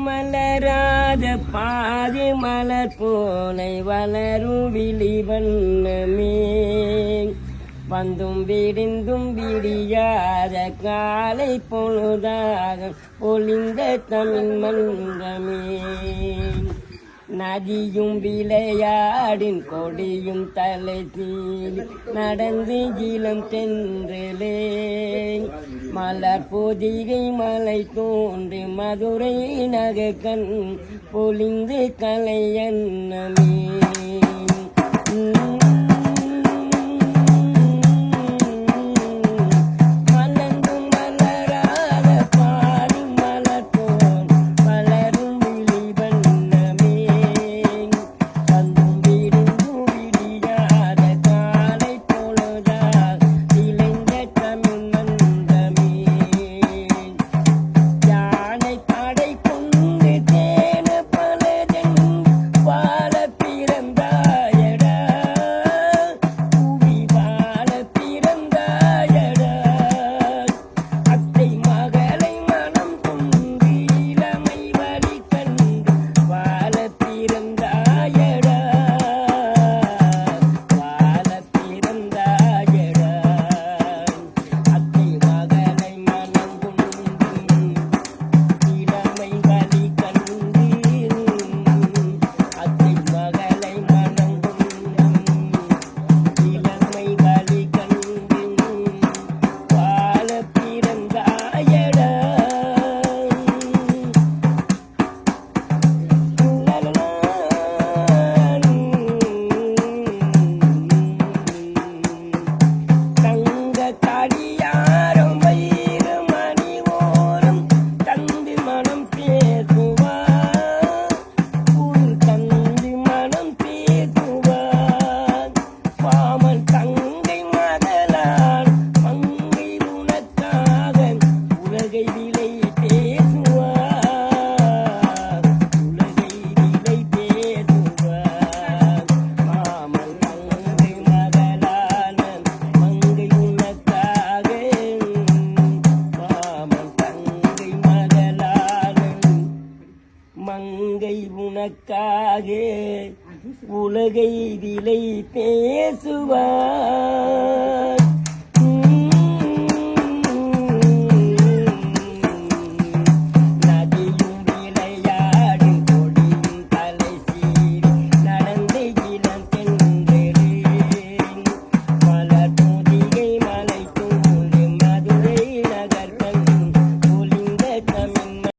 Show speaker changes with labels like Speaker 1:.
Speaker 1: மலராத பாதி மலர் போனை வளரும் விழி வண்ணமே வந்தும் விடிந்தும் விடியாத காலை பொழுதாக பொழிந்த தமிழ் மன்றமே நதியும் விளையாடின் கொடியும் தலை தீல் நடந்து இளம் தென்றலே மலர் பொதிகை மலை தோன்றி மதுரை நகக்கண் பொழிந்து கலை எண்ணமே மங்கை உனக்காக உலகை விலை பேசுவார்.